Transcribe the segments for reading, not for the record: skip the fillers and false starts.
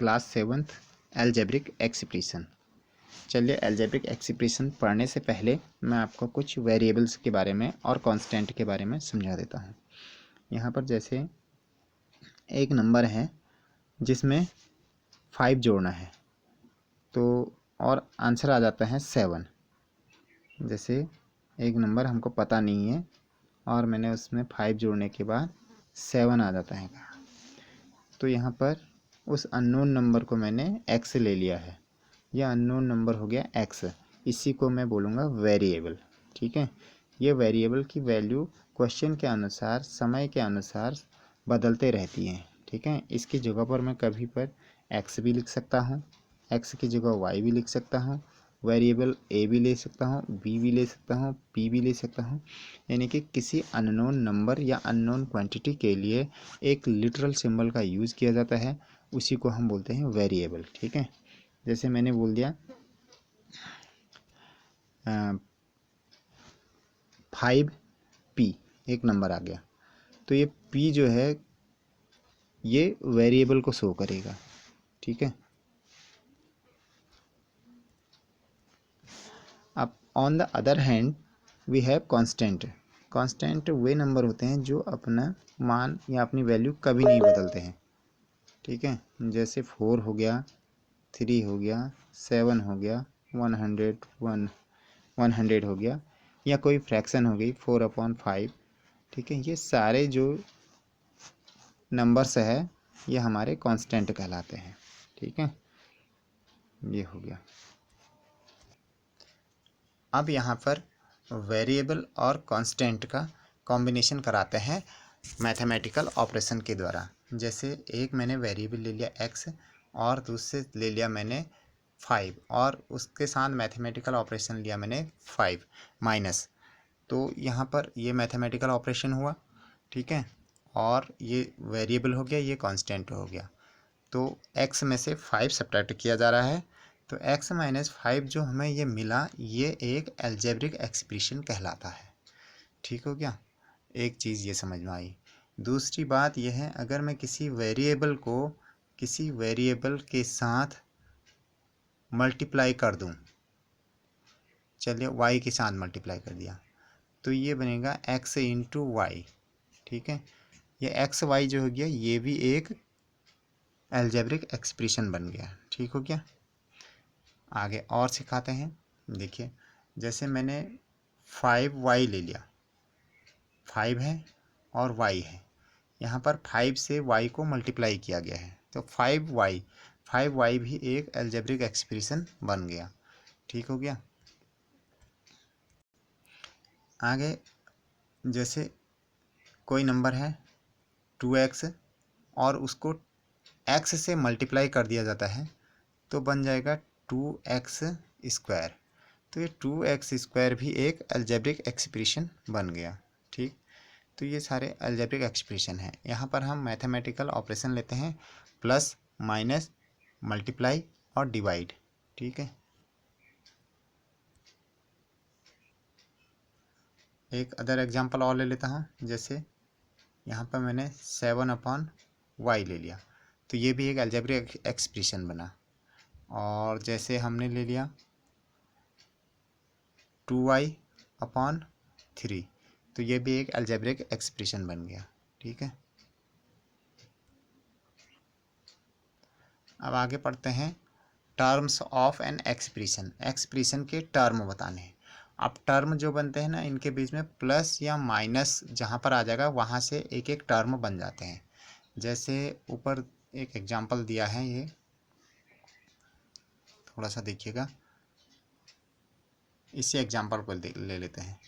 Class 7th algebraic expression. चलिए algebraic expression पढ़ने से पहले मैं आपको कुछ वेरिएबल्स के बारे में और कांस्टेंट के बारे में समझा देता हूँ। यहाँ पर जैसे एक नंबर है जिसमें 5 जोड़ना है तो और आंसर आ जाता है 7। जैसे एक नंबर हमको पता नहीं है और मैंने उसमें 5 जोड़ने के बाद 7 आ जाता है, तो यहाँ पर उस अननोन नंबर को मैंने x ले लिया है। यह अननोन नंबर हो गया x, इसी को मैं बोलूँगा वेरिएबल। ठीक है, ये वेरिएबल की वैल्यू क्वेश्चन के अनुसार समय के अनुसार बदलते रहती हैं। ठीक है, इसकी जगह पर मैं कभी पर x भी लिख सकता हूँ, x की जगह y भी लिख सकता हूँ, वेरिएबल a भी ले सकता हूँ, b भी ले सकता हूँ, p भी ले सकता हूँ। यानी कि किसी अननोन नंबर या अननोन क्वांटिटी के लिए एक लिटरल सिंबल का यूज़ किया जाता है, उसी को हम बोलते हैं वेरिएबल। ठीक है, जैसे मैंने बोल दिया 5p एक नंबर आ गया, तो ये p जो है ये वेरिएबल को शो करेगा। ठीक है, अब on the other hand we have constant. Constant वे नंबर होते हैं जो अपना मान या अपनी वैल्यू कभी नहीं बदलते हैं। ठीक है, जैसे 4 हो गया, 3 हो गया, 7 हो गया, 100 हो गया, या कोई फ्रैक्शन हो गई 4/5। ठीक है, ये सारे जो नंबर्स है ये हमारे कांस्टेंट कहलाते हैं। ठीक है, ये हो गया। अब यहाँ पर वेरिएबल और कांस्टेंट का कॉम्बिनेशन कराते हैं मैथमेटिकल ऑपरेशन के द्वारा। जैसे एक मैंने वेरिएबल ले लिया x और दूसरे ले लिया मैंने 5 और उसके साथ मैथमेटिकल ऑपरेशन लिया मैंने 5 माइनस, तो यहाँ पर ये मैथमेटिकल ऑपरेशन हुआ। ठीक है, और ये वेरिएबल हो गया, ये कांस्टेंट हो गया, तो x में से 5 सब्ट्रैक्ट किया जा रहा है, तो x - 5 जो हमें ये मिला ये एक अलजेब्रिक एक्सप्रेशन कहलाता है। ठीक हो गया, एक चीज़ ये समझ में आई। दूसरी बात यह है, अगर मैं किसी वेरिएबल को किसी वेरिएबल के साथ मल्टीप्लाई कर दूं, चलिए y के साथ मल्टीप्लाई कर दिया, तो ये बनेगा x इंटू वाई। ठीक है, ये एक्स वाई जो हो गया ये भी एक अलजेब्रिक एक्सप्रेशन बन गया। ठीक हो गया, आगे और सिखाते हैं। देखिए, जैसे मैंने 5y ले लिया, 5 है और y है, यहाँ पर 5 से y को मल्टीप्लाई किया गया है, तो 5y भी एक अलजेब्रिक एक्सप्रेशन बन गया। ठीक हो गया, आगे जैसे कोई नंबर है 2x और उसको x से मल्टीप्लाई कर दिया जाता है, तो बन जाएगा 2x स्क्वायर, तो ये 2x स्क्वायर भी एक अलजेब्रिक एक्सप्रेशन बन गया। ठीक, तो ये सारे अलजेब्रिक एक्सप्रेशन हैं। यहाँ पर हम मैथमेटिकल ऑपरेशन लेते हैं, प्लस माइनस मल्टीप्लाई और डिवाइड। ठीक है, एक अदर एग्जांपल और ले लेता हूँ। जैसे यहाँ पर मैंने 7/y ले लिया, तो ये भी एक अलजेब्रिक एक्सप्रेशन बना। और जैसे हमने ले लिया 2y/3, तो ये भी एक अलजेब्रिक एक्सप्रेशन बन गया। ठीक है, अब आगे पढ़ते हैं terms of an expression. Expression के टर्म बताने हैं। अब टर्म जो बनते हैं ना, इनके बीच में प्लस या माइनस जहाँ पर आ जाएगा वहाँ से एक एक टर्म बन जाते हैं। जैसे ऊपर एक एग्जांपल दिया है, ये थोड़ा सा देखिएगा, इसी एग्जांपल को ले लेते हैं।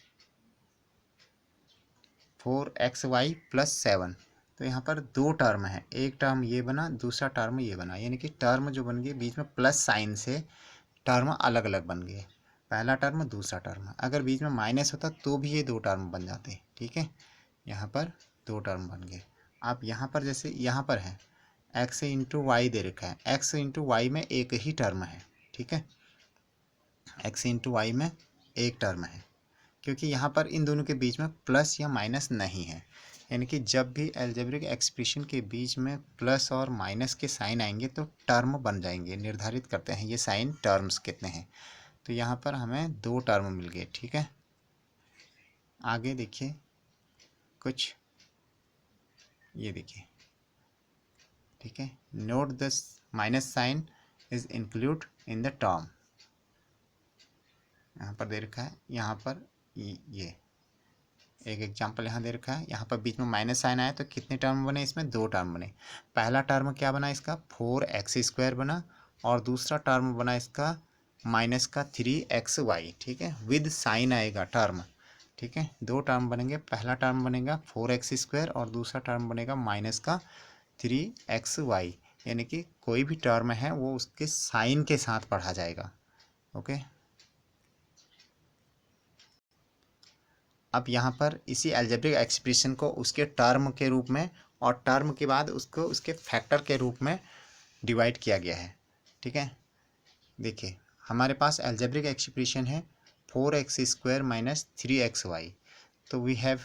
4xy + 7, तो यहाँ पर दो टर्म है, एक टर्म ये बना, दूसरा टर्म ये बना, यानी कि टर्म जो बन गए बीच में प्लस साइन से टर्म अलग अलग बन गए, पहला टर्म दूसरा टर्म। अगर बीच में माइनस होता तो भी ये दो टर्म बन जाते। ठीक है, यहाँ पर दो टर्म बन गए। अब यहाँ पर जैसे यहाँ पर है x इंटू वाई दे रखा है, x इंटू वाई में एक ही टर्म है। ठीक है, x इंटू वाई में एक टर्म है, क्योंकि यहाँ पर इन दोनों के बीच में प्लस या माइनस नहीं है। यानी कि जब भी अलजेब्रिक एक्सप्रेशन के बीच में प्लस और माइनस के साइन आएंगे तो टर्म बन जाएंगे। निर्धारित करते हैं ये साइन टर्म्स कितने हैं। तो यहाँ पर हमें 2 टर्म मिल गए, ठीक है। आगे देखिए कुछ, ये देखिए, ठीक है। Note the minus sign is include in the term, यहाँ पर दे रखा है। यहाँ पर ये एक एग्जाम्पल यहाँ दे रखा है। यहाँ पर बीच में माइनस साइन आया तो कितने टर्म बने इसमें? 2 टर्म बने। पहला टर्म क्या बना इसका? 4x² बना, और दूसरा टर्म बना इसका माइनस का 3xy, ठीक है। विद साइन आएगा टर्म, ठीक है। 2 टर्म बनेंगे। पहला टर्म बनेगा 4x² और दूसरा टर्म बनेगा माइनस का 3xy, यानी कि कोई भी टर्म है वो उसके साइन के साथ पढ़ा जाएगा, ओके। अब यहाँ पर इसी अलजेब्रिक एक्सप्रेशन को उसके टर्म के रूप में और टर्म के बाद उसको उसके फैक्टर के रूप में डिवाइड किया गया है, ठीक है। देखिए हमारे पास अलजेब्रिक एक्सप्रेशन है 4x² माइनस 3xy। तो we have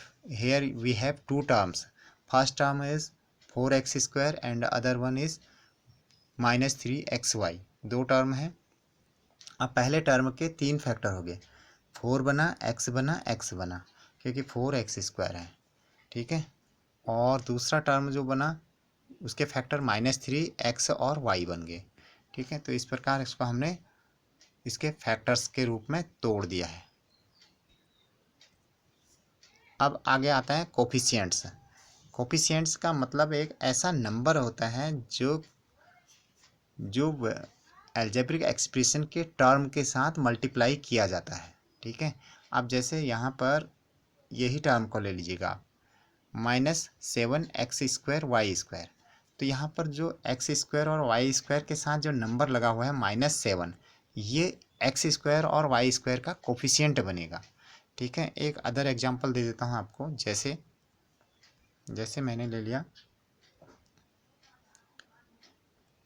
2 terms. First term is 4x² and other one is minus 3xy। 2 term है। अब पहले टर्म के 3 फैक्टर हो गए। 4 बना, x बना, x बना, क्योंकि 4x² है, ठीक है। और दूसरा टर्म जो बना उसके फैक्टर -3x और y बन गए, ठीक है। तो इस प्रकार इसको हमने इसके फैक्टर्स के रूप में तोड़ दिया है। अब आगे आता है कोफिशिएंट्स। कोफिशिएंट्स का मतलब एक ऐसा नंबर होता है जो अलजेब्रिक एक्सप्रेशन के टर्म के साथ मल्टीप्लाई किया जाता है, ठीक है। अब जैसे यहाँ पर यही टर्म को ले लीजिएगा आप, -7x² y²। तो यहाँ पर जो x² और y² के साथ जो नंबर लगा हुआ है -7, ये x² और y² का कोफिशिएंट बनेगा, ठीक है। एक अदर एग्जांपल दे देता हूँ आपको। जैसे मैंने ले लिया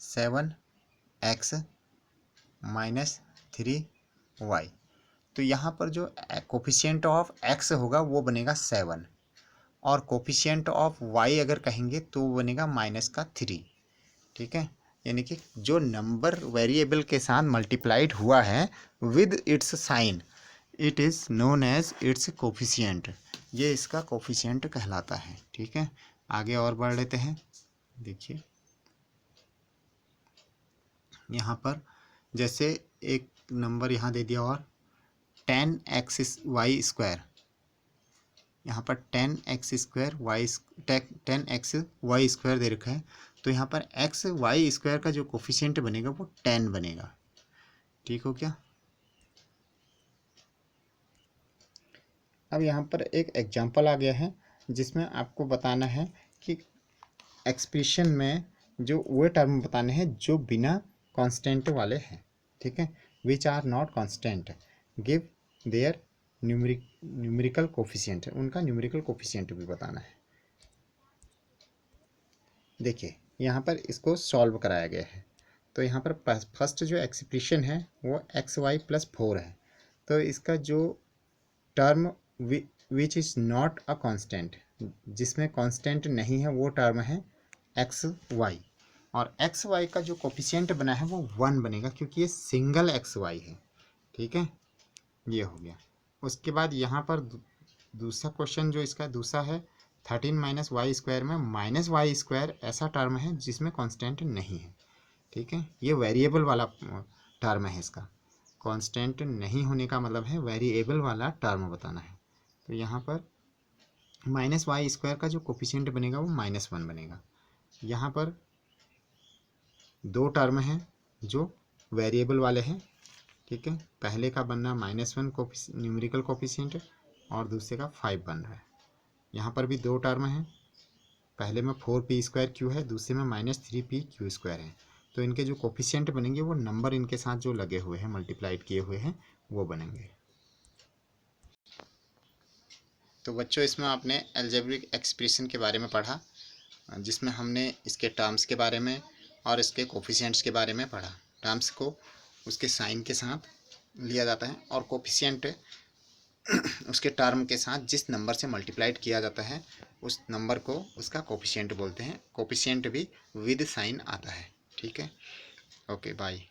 7x माइनस 3y। तो यहाँ पर जो कोफिशिएंट ऑफ x होगा वो बनेगा 7, और कोफिशिएंट ऑफ y अगर कहेंगे तो वो बनेगा -3, ठीक है। यानी कि जो नंबर वेरिएबल के साथ मल्टीप्लाइड हुआ है with its sign, it is known as its coefficient. ये इसका कोफिशिएंट कहलाता है, ठीक है। आगे और बढ़ लेते हैं। देखिए यहाँ पर जैसे एक नंबर यहाँ दे दिया और 10xy², यहाँ पर 10xy² दे रखा है। तो यहाँ पर xy² का जो कोफिशिएंट बनेगा वो 10 बनेगा, ठीक हो क्या। अब यहाँ पर एक एग्जांपल आ गया है जिसमें आपको बताना है कि एक्सप्रेशन में जो वो टर्म बताने हैं जो बिना कांस्टेंट वाले हैं, ठीक है। Which are not constant, give their numerical coefficient, उनका न्यूमेरिकल कोफिशिएंट भी बताना है। देखिए यहाँ पर इसको सॉल्व कराया गया है। तो यहाँ पर फर्स्ट जो एक्सप्रेशन है वो xy + 4 है। तो इसका जो term which is not a constant, जिसमें कांस्टेंट नहीं है, वो टर्म है xy। और xy का जो कोफिशिएंट बना है वो 1 बनेगा, क्योंकि ये सिंगल xy है, ठीक है। ये हो गया। उसके बाद यहाँ पर दूसरा क्वेश्चन जो इसका दूसरा है 13 - y² में -y² ऐसा टर्म है जिसमें कांस्टेंट नहीं है, ठीक है। ये वेरिएबल वाला टर्म है। इसका कांस्टेंट नहीं होने का मतलब है वेरिएबल वाला टर्म बताना है। तो यहाँ पर -y² का जो कोफिशिएंट बनेगा वो -1 बनेगा। यहाँ पर 2 टर्म हैं जो वेरिएबल वाले हैं, ठीक है। पहले का बनना -1 न्यूमेरिकल कोफिशिएंट और दूसरे का 5 बन रहा है। यहाँ पर भी 2 टर्म हैं, पहले में 4p² है, दूसरे में -3pq² है। तो इनके जो कोफिशिएंट बनेंगे वो नंबर इनके साथ जो लगे हुए हैं, मल्टीप्लाइड किए हुए हैं, वो बनेंगे। तो बच्चों इसमें आपने अलजेब्रिक एक्सप्रेशन के बारे में पढ़ा, जिसमें हमने इसके टर्म्स के बारे में और इसके कोफिशिएंट्स के बारे में पढ़ा। टर्म्स को उसके साइन के साथ लिया जाता है और कोफिशिएंट उसके टर्म के साथ जिस नंबर से मल्टीप्लाइड किया जाता है उस नंबर को उसका कोफिशिएंट बोलते हैं। कोफिशिएंट भी विद साइन आता है। ठीक है, ओके बाय।